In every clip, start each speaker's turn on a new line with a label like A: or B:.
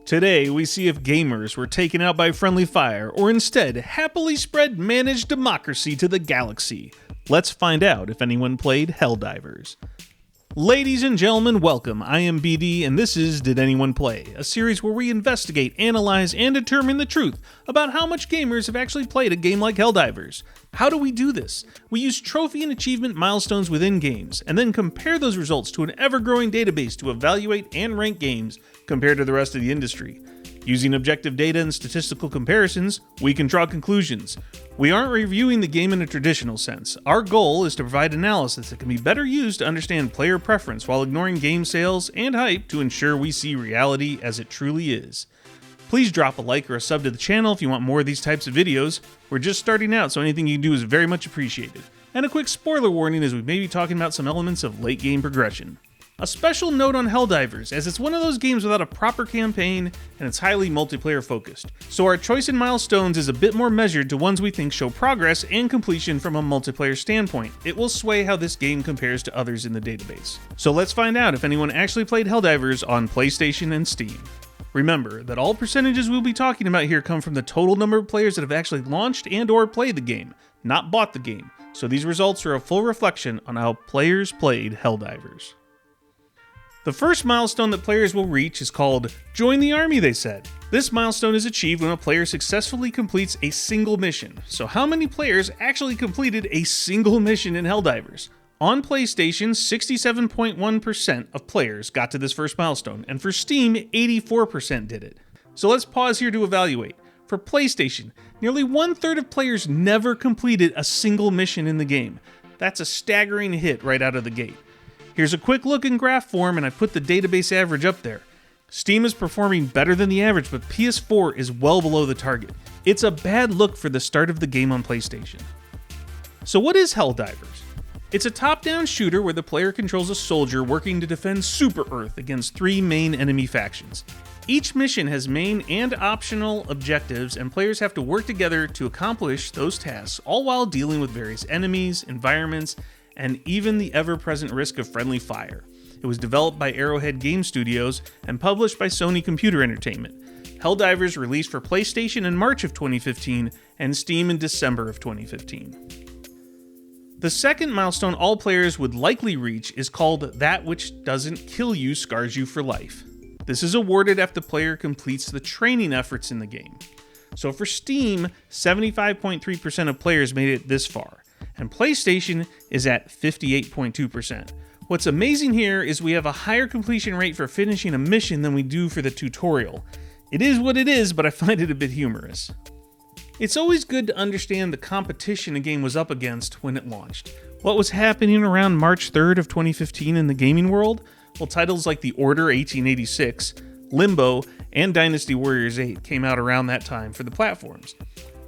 A: Today, we see if gamers were taken out by friendly fire or instead happily spread managed democracy to the galaxy. Let's find out if anyone played Helldivers. Ladies and gentlemen, welcome. I am BD and this is Did Anyone Play, a series where we investigate, analyze, and determine the truth about how much gamers have actually played a game like Helldivers. How do we do this? We use trophy and achievement milestones within games, and then compare those results to an ever-growing database to evaluate and rank games compared to the rest of the industry. Using objective data and statistical comparisons, we can draw conclusions. We aren't reviewing the game in a traditional sense. Our goal is to provide analysis that can be better used to understand player preference while ignoring game sales and hype to ensure we see reality as it truly is. Please drop a like or a sub to the channel if you want more of these types of videos. We're just starting out, so anything you can do is very much appreciated. And a quick spoiler warning as we may be talking about some elements of late game progression. A special note on Helldivers, as it's one of those games without a proper campaign and it's highly multiplayer focused. So our choice in Milestones is a bit more measured to ones we think show progress and completion from a multiplayer standpoint. It will sway how this game compares to others in the database. So let's find out if anyone actually played Helldivers on PlayStation and Steam. Remember that all percentages we'll be talking about here come from the total number of players that have actually launched and or played the game, not bought the game. So these results are a full reflection on how players played Helldivers. The first milestone that players will reach is called Join the Army, they said. This milestone is achieved when a player successfully completes a single mission. So how many players actually completed a single mission in Helldivers? On PlayStation, 67.1% of players got to this first milestone, and for Steam, 84% did it. So let's pause here to evaluate. For PlayStation, nearly 1/3 of players never completed a single mission in the game. That's a staggering hit right out of the gate. Here's a quick look in graph form, and I put the database average up there. Steam is performing better than the average, but PS4 is well below the target. It's a bad look for the start of the game on PlayStation. So what is Helldivers? It's a top-down shooter where the player controls a soldier working to defend Super Earth against 3 main enemy factions. Each mission has main and optional objectives, and players have to work together to accomplish those tasks, all while dealing with various enemies, environments, and even the ever-present risk of friendly fire. It was developed by Arrowhead Game Studios and published by Sony Computer Entertainment. Helldivers released for PlayStation in March of 2015 and Steam in December of 2015. The second milestone all players would likely reach is called That Which Doesn't Kill You Scars You for Life. This is awarded after the player completes the training efforts in the game. So for Steam, 75.3% of players made it this far, and PlayStation is at 58.2%. What's amazing here is we have a higher completion rate for finishing a mission than we do for the tutorial. It is what it is, but I find it a bit humorous. It's always good to understand the competition a game was up against when it launched. What was happening around March 3rd of 2015 in the gaming world? Well, titles like The Order 1886, Limbo, and Dynasty Warriors 8 came out around that time for the platforms.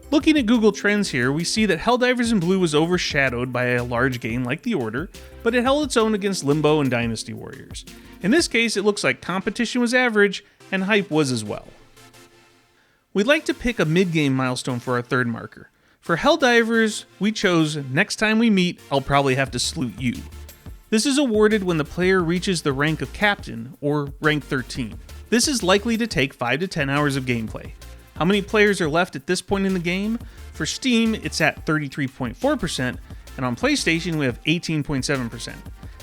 A: Looking at Google Trends here, we see that Helldivers in Blue was overshadowed by a large game like The Order, but it held its own against Limbo and Dynasty Warriors. In this case, it looks like competition was average, and hype was as well. We'd like to pick a mid-game milestone for our third marker. For Helldivers, we chose Next Time We Meet, I'll Probably Have to Salute You. This is awarded when the player reaches the rank of Captain, or rank 13. This is likely to take 5 to 10 hours of gameplay. How many players are left at this point in the game? For Steam, it's at 33.4%, and on PlayStation, we have 18.7%.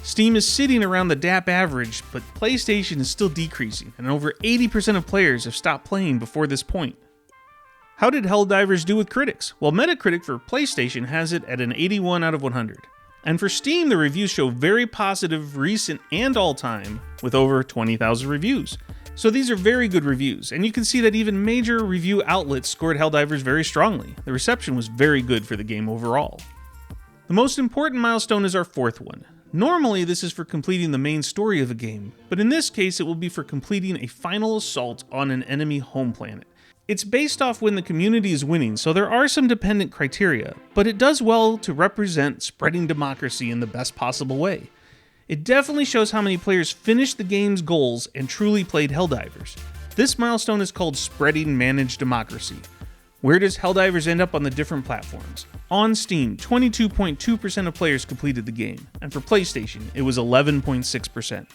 A: Steam is sitting around the DAP average, but PlayStation is still decreasing, and over 80% of players have stopped playing before this point. How did Helldivers do with critics? Well, Metacritic for PlayStation has it at an 81 out of 100. And for Steam, the reviews show very positive, recent, and all-time, with over 20,000 reviews. So these are very good reviews, and you can see that even major review outlets scored Helldivers very strongly. The reception was very good for the game overall. The most important milestone is our fourth one. Normally this is for completing the main story of a game, but in this case it will be for completing a final assault on an enemy home planet. It's based off when the community is winning, so there are some dependent criteria, but it does well to represent spreading democracy in the best possible way. It definitely shows how many players finished the game's goals and truly played Helldivers. This milestone is called Spreading Managed Democracy. Where does Helldivers end up on the different platforms? On Steam, 22.2% of players completed the game, and for PlayStation, it was 11.6%.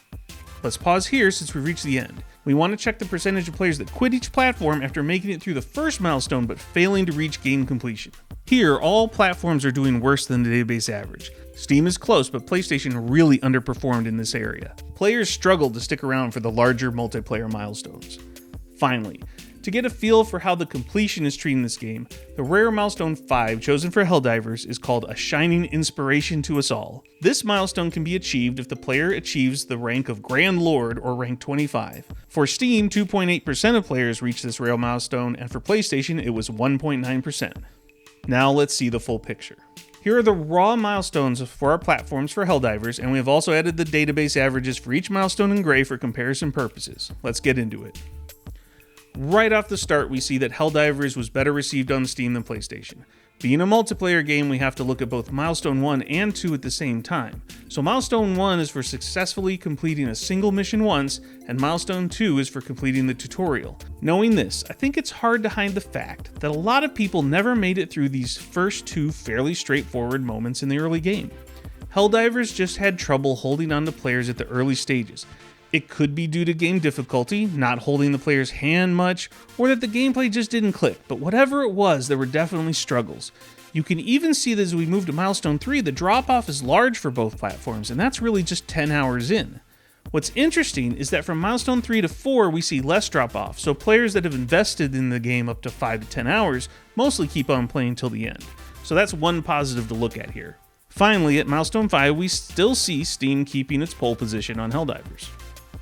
A: Let's pause here since we've reached the end. We want to check the percentage of players that quit each platform after making it through the first milestone but failing to reach game completion. Here, all platforms are doing worse than the database average. Steam is close, but PlayStation really underperformed in this area. Players struggled to stick around for the larger multiplayer milestones. Finally, to get a feel for how the completion is treating this game, the rare Milestone 5 chosen for Helldivers is called a shining inspiration to us all. This milestone can be achieved if the player achieves the rank of Grand Lord or rank 25. For Steam, 2.8% of players reached this rare milestone, and for PlayStation it was 1.9%. Now let's see the full picture. Here are the raw milestones for our platforms for Helldivers, and we have also added the database averages for each milestone in gray for comparison purposes. Let's get into it. Right off the start, we see that Helldivers was better received on Steam than PlayStation. Being a multiplayer game, we have to look at both Milestone 1 and 2 at the same time. So Milestone 1 is for successfully completing a single mission once, and Milestone 2 is for completing the tutorial. Knowing this, I think it's hard to hide the fact that a lot of people never made it through these first two fairly straightforward moments in the early game. Helldivers just had trouble holding on to players at the early stages. It could be due to game difficulty, not holding the player's hand much, or that the gameplay just didn't click, but whatever it was, there were definitely struggles. You can even see that as we move to Milestone 3, the drop-off is large for both platforms, and that's really just 10 hours in. What's interesting is that from Milestone 3 to 4, we see less drop-off, so players that have invested in the game up to 5 to 10 hours mostly keep on playing till the end. So that's one positive to look at here. Finally, at Milestone 5, we still see Steam keeping its pole position on Helldivers.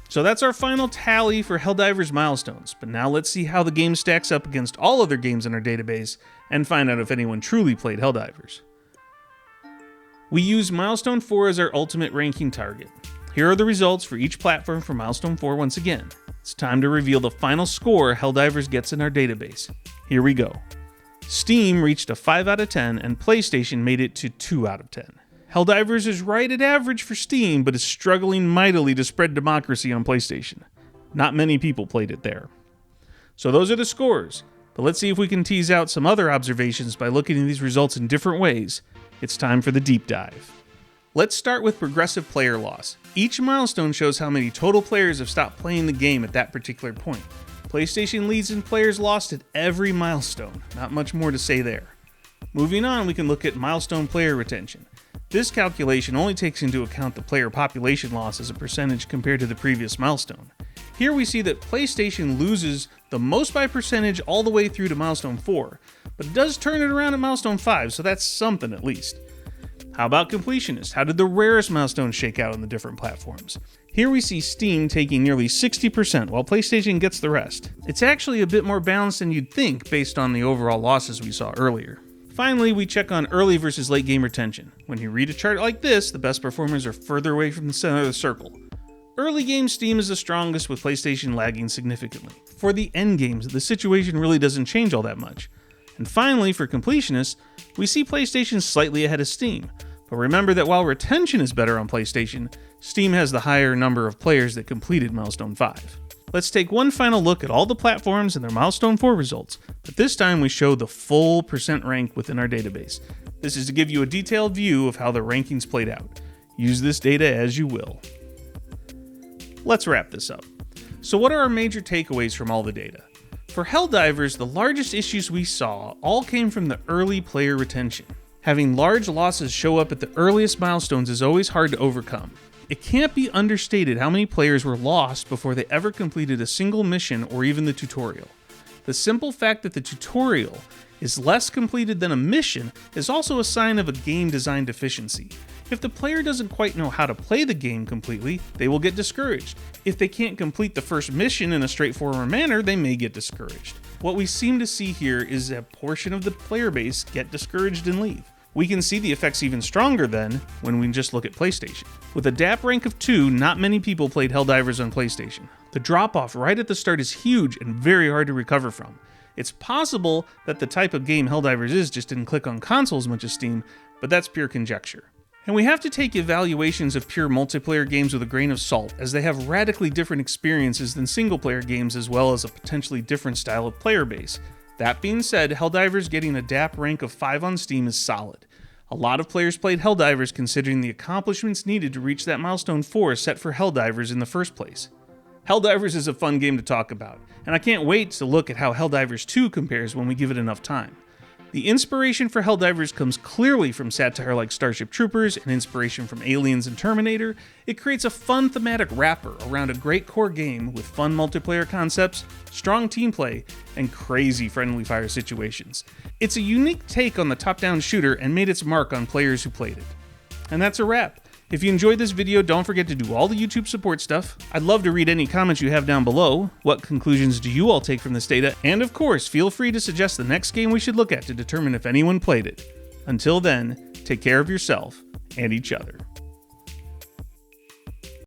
A: So that's our final tally for Helldivers milestones, but now let's see how the game stacks up against all other games in our database and find out if anyone truly played Helldivers. We use Milestone 4 as our ultimate ranking target. Here are the results for each platform for Milestone 4 once again. It's time to reveal the final score Helldivers gets in our database. Here we go. Steam reached a 5 out of 10 and PlayStation made it to 2 out of 10. Helldivers is right at average for Steam, but is struggling mightily to spread democracy on PlayStation. Not many people played it there. So those are the scores, but let's see if we can tease out some other observations by looking at these results in different ways. It's time for the deep dive. Let's start with progressive player loss. Each milestone shows how many total players have stopped playing the game at that particular point. PlayStation leads in players lost at every milestone. Not much more to say there. Moving on, we can look at milestone player retention. This calculation only takes into account the player population loss as a percentage compared to the previous milestone. Here we see that PlayStation loses the most by percentage all the way through to Milestone 4, but it does turn it around at Milestone 5, so that's something at least. How about completionist? How did the rarest milestones shake out on the different platforms? Here we see Steam taking nearly 60%, while PlayStation gets the rest. It's actually a bit more balanced than you'd think based on the overall losses we saw earlier. Finally, we check on early versus late game retention. When you read a chart like this, the best performers are further away from the center of the circle. Early game Steam is the strongest, with PlayStation lagging significantly. For the end games, the situation really doesn't change all that much. And finally, for completionists, we see PlayStation slightly ahead of Steam. But remember that while retention is better on PlayStation, Steam has the higher number of players that completed Milestone 5. Let's take one final look at all the platforms and their Milestone 4 results, but this time we show the full percent rank within our database. This is to give you a detailed view of how the rankings played out. Use this data as you will. Let's wrap this up. So what are our major takeaways from all the data? For Helldivers, the largest issues we saw all came from the early player retention. Having large losses show up at the earliest milestones is always hard to overcome. It can't be understated how many players were lost before they ever completed a single mission or even the tutorial. The simple fact that the tutorial is less completed than a mission is also a sign of a game design deficiency. If the player doesn't quite know how to play the game completely, they will get discouraged. If they can't complete the first mission in a straightforward manner, they may get discouraged. What we seem to see here is a portion of the player base get discouraged and leave. We can see the effects even stronger then when we just look at PlayStation. With a DAP rank of 2, not many people played Helldivers on PlayStation. The drop-off right at the start is huge and very hard to recover from. It's possible that the type of game Helldivers is just didn't click on console as much as Steam, but that's pure conjecture. And we have to take evaluations of pure multiplayer games with a grain of salt, as they have radically different experiences than single-player games as well as a potentially different style of player base. That being said, Helldivers getting a DAP rank of 5 on Steam is solid. A lot of players played Helldivers considering the accomplishments needed to reach that Milestone 4 set for Helldivers in the first place. Helldivers is a fun game to talk about, and I can't wait to look at how Helldivers 2 compares when we give it enough time. The inspiration for Helldivers comes clearly from satire like Starship Troopers and inspiration from Aliens and Terminator. It creates a fun thematic wrapper around a great core game with fun multiplayer concepts, strong team play, and crazy friendly fire situations. It's a unique take on the top-down shooter and made its mark on players who played it. And that's a wrap. If you enjoyed this video, don't forget to do all the YouTube support stuff. I'd love to read any comments you have down below. What conclusions do you all take from this data? And of course, feel free to suggest the next game we should look at to determine if anyone played it. Until then, take care of yourself and each other.